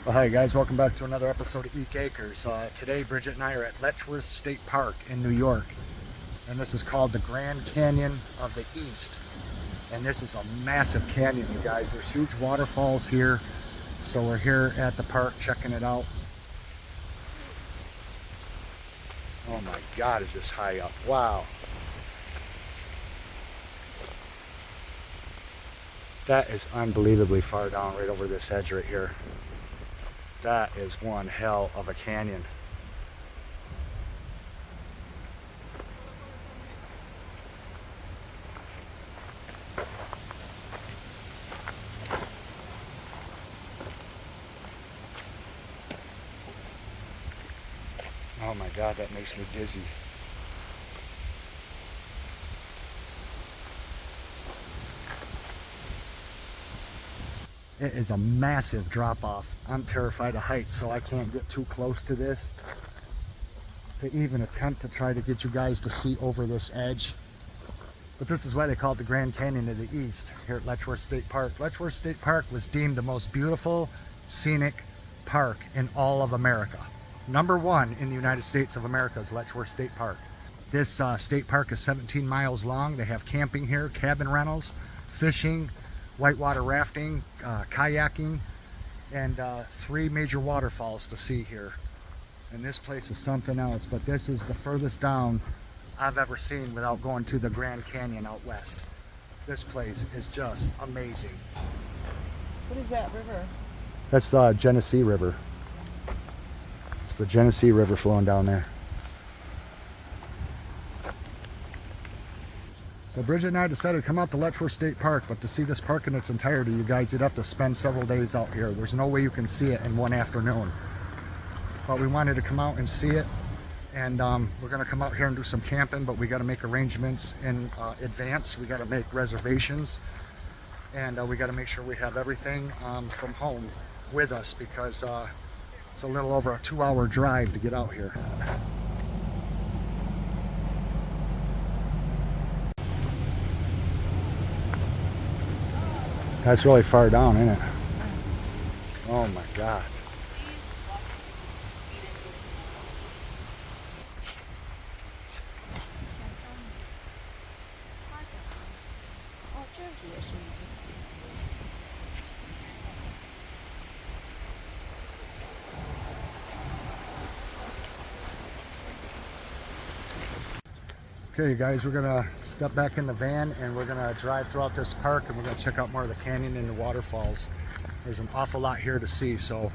Well, hi guys, welcome back to another episode of Eek Acres. Today Bridget and I are at Letchworth State Park in New York, and this is called the Grand Canyon of the East. And this is a massive canyon, you guys. There's huge waterfalls here, so we're here at the park checking it out. Oh my God, is this high up? Wow. That is unbelievably far down right over this edge right here. That is one hell of a canyon. Oh my God, that makes me dizzy. It is a massive drop off. I'm terrified of heights, so I can't get too close to this to even attempt to try to get you guys to see over this edge. But this is why they call it the Grand Canyon of the East here at Letchworth State Park. Letchworth State Park was deemed the most beautiful, scenic park in all of America. #1 in the United States of America is Letchworth State Park. This state park is 17 miles long. They have camping here, cabin rentals, fishing, whitewater rafting, kayaking, and 3 major waterfalls to see here. And this place is something else, but this is the furthest down I've ever seen without going to the Grand Canyon out west. This place is just amazing. What is that river? That's the Genesee River. It's the Genesee River flowing down there. So Bridget and I decided to come out to Letchworth State Park, but to see this park in its entirety, you guys, you'd have to spend several days out here. There's no way you can see it in one afternoon. But we wanted to come out and see it, and we're going to come out here and do some camping, but we got to make arrangements in advance. We got to make reservations, and we got to make sure we have everything from home with us, because it's a little over a 2-hour drive to get out here. That's really far down, isn't it? Oh my God. Okay, you guys, we're gonna step back in the van and we're gonna drive throughout this park, and we're gonna check out more of the canyon and the waterfalls. There's an awful lot here to see, so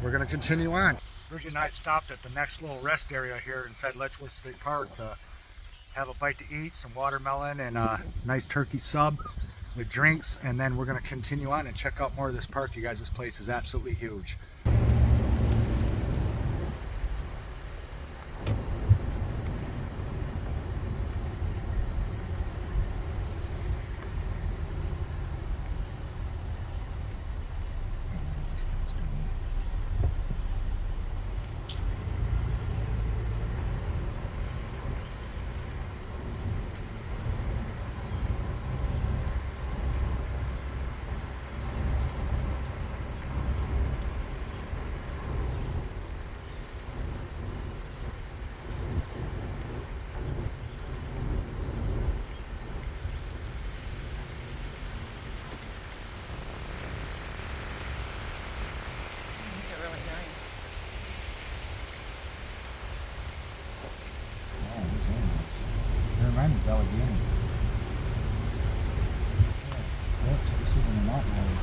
we're gonna continue on. Bridget and I stopped at the next little rest area here inside Letchworth State Park to have a bite to eat, some watermelon and a nice turkey sub with drinks, and then we're gonna continue on and check out more of this park. You guys, this place is absolutely huge. These are really nice. They remind me of Allegheny. Oops, this isn't a mountain road.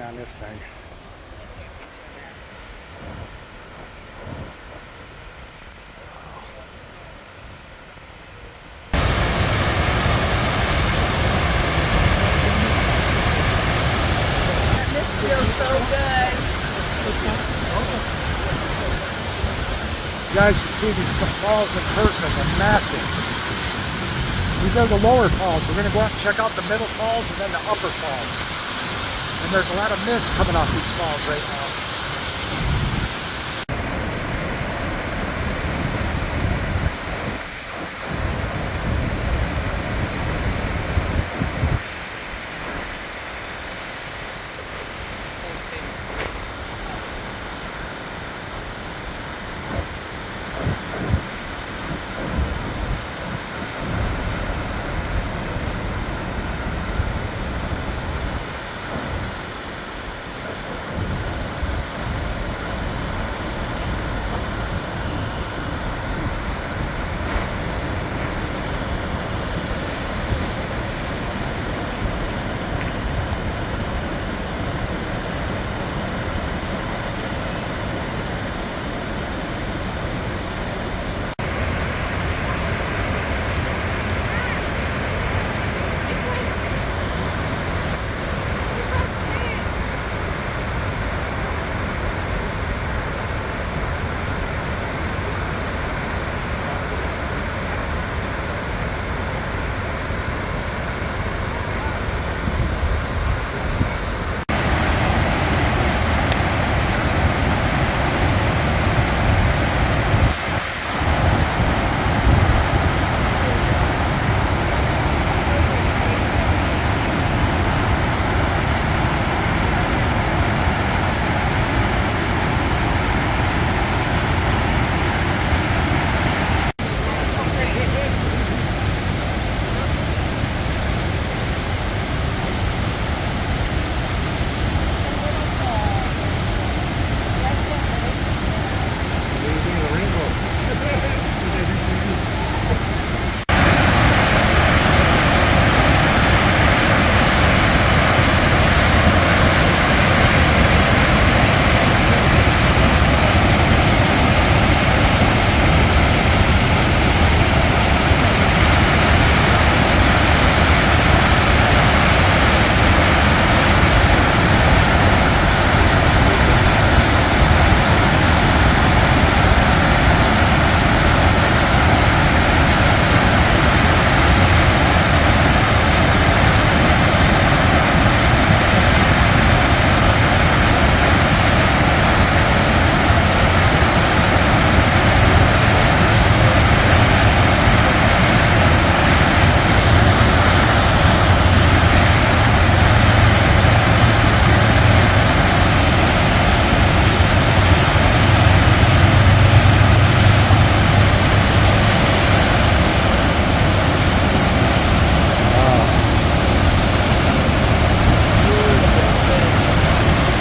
on this thing. This feels so good. You guys should see these falls in person. They're massive. These are the lower falls. We're going to go out and check out the middle falls and then the upper falls. And there's a lot of mist coming off these falls right now.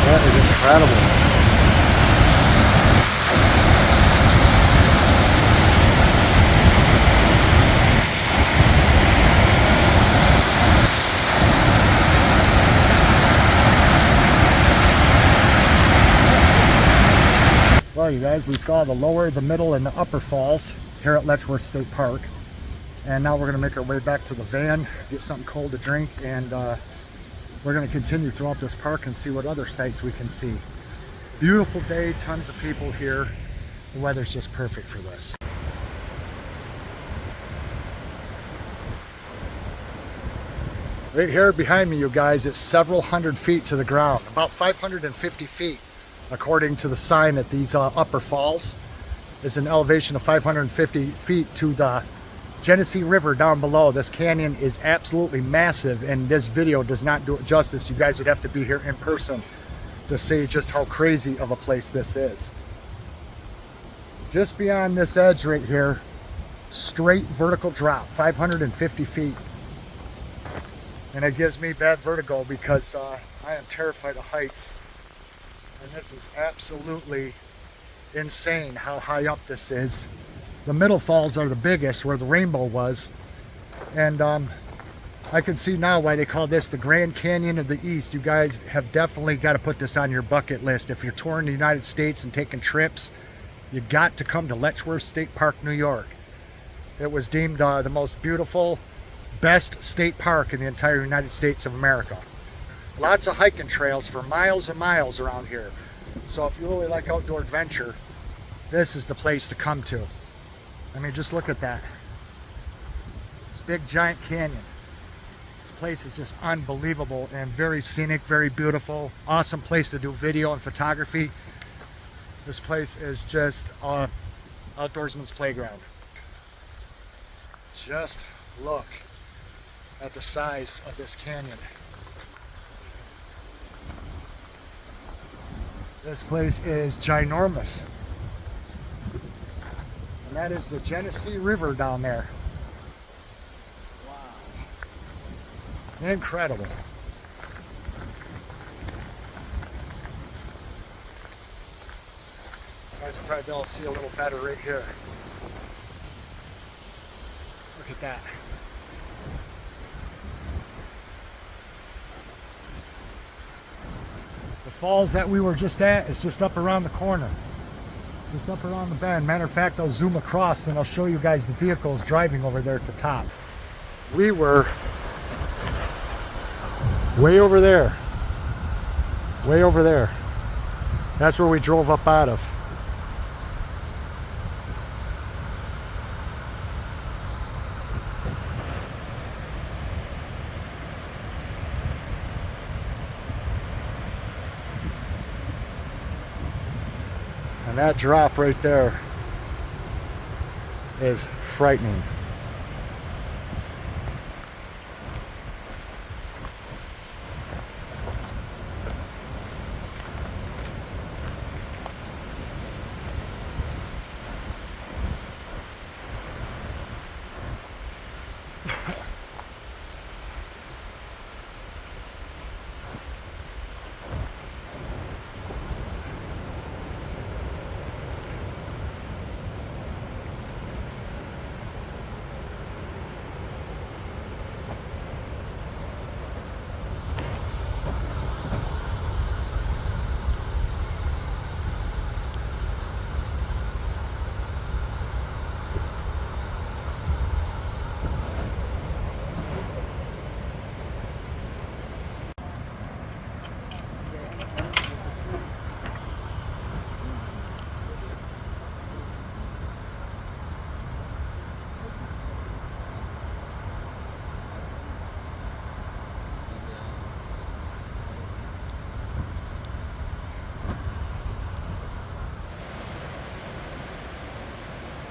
That is incredible. Well, you guys, we saw the lower, the middle, and the upper falls here at Letchworth State Park. And now we're going to make our way back to the van, get something cold to drink, and we're going to continue throughout this park and see what other sights we can see. Beautiful day, tons of people here. The weather's just perfect for this. Right here behind me, you guys, it's several hundred feet to the ground, about 550 feet, according to the sign at these upper falls. Is an elevation of 550 feet to the Genesee River down below. This canyon is absolutely massive, and this video does not do it justice. You guys would have to be here in person to see just how crazy of a place this is. Just beyond this edge right here, straight vertical drop, 550 feet. And it gives me bad vertigo because I am terrified of heights. And this is absolutely insane how high up this is. The middle falls are the biggest, where the rainbow was. And I can see now why they call this the Grand Canyon of the East. You guys have definitely got to put this on your bucket list. If you're touring the United States and taking trips, you got to come to Letchworth State Park, New York. It was deemed the most beautiful, best state park in the entire United States of America. Lots of hiking trails for miles and miles around here. So if you really like outdoor adventure, this is the place to come to. I mean, just look at that. This big giant canyon. This place is just unbelievable and very scenic, very beautiful. Awesome place to do video and photography. This place is just a outdoorsman's playground. Just look at the size of this canyon. This place is ginormous. And that is the Genesee River down there. Wow. Incredible. You guys will probably be able to see a little better right here. Look at that. The falls that we were just at is just up around the corner. Just up around the bend. Matter of fact, I'll zoom across and I'll show you guys the vehicles driving over there at the top. We were way over there. Way over there. That's where we drove up out of. And that drop right there is frightening.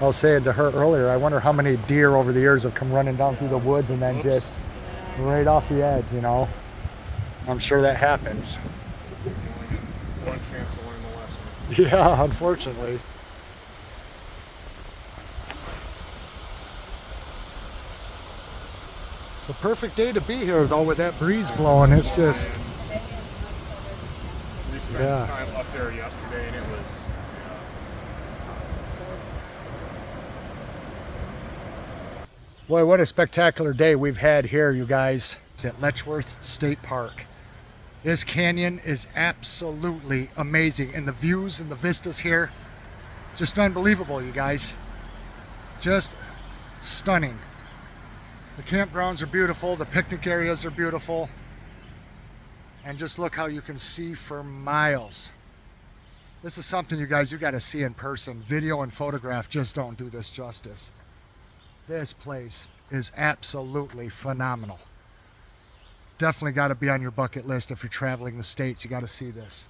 I was saying to her earlier, I wonder how many deer over the years have come running down through the woods and then just right off the edge, you know. I'm sure that happens. One chance to learn the lesson. Yeah, unfortunately. It's a perfect day to be here though with that breeze blowing. It's just, We spent yeah. time up there yesterday and it was Boy, what a spectacular day we've had here, you guys, at Letchworth State Park. This canyon is absolutely amazing, and the views and the vistas here, just unbelievable, you guys. Just stunning. The campgrounds are beautiful, the picnic areas are beautiful, and just look how you can see for miles. This is something, you guys, you got to see in person. Video and photograph just don't do this justice. This place is absolutely phenomenal. Definitely got to be on your bucket list if you're traveling the States. You got to see this.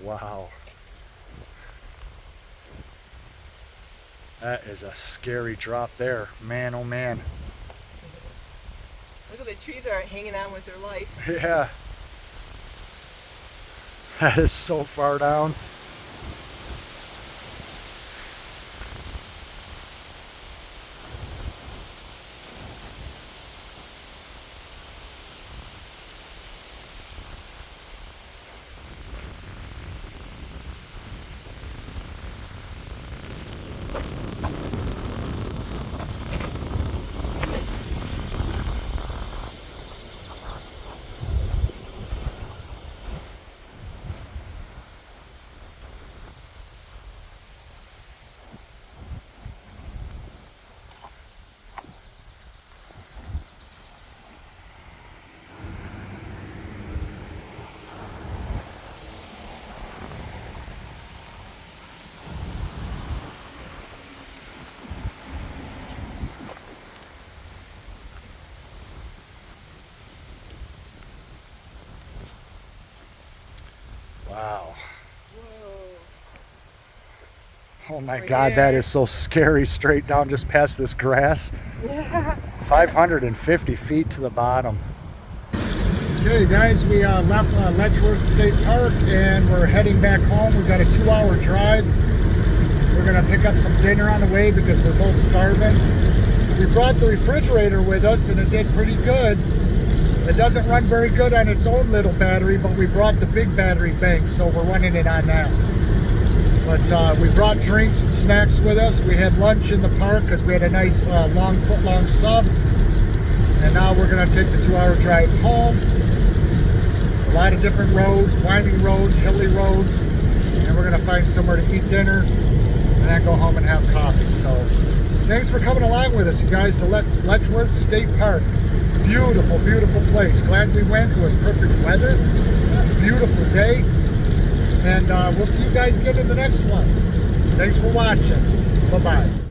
Wow. That is a scary drop there. Man, oh man. Look at the trees are hanging on with their life. Yeah. That is so far down. Wow. Oh my God, that is so scary. Straight down just past this grass. Yeah. 550 feet to the bottom. Okay guys, we left Letchworth State Park and we're heading back home. We've got a 2-hour drive. We're gonna pick up some dinner on the way because we're both starving. We brought the refrigerator with us and it did pretty good. It doesn't run very good on its own little battery, but we brought the big battery bank, so we're running it on that. But we brought drinks and snacks with us. We had lunch in the park because we had a nice long foot-long sub. And now we're gonna take the 2-hour drive home. It's a lot of different roads, winding roads, hilly roads. And we're gonna find somewhere to eat dinner and then go home and have coffee. So thanks for coming along with us, you guys, to Letchworth State Park. Beautiful, beautiful place. Glad we went. It was perfect weather. Beautiful day. And we'll see you guys again in the next one. Thanks for watching. Bye-bye.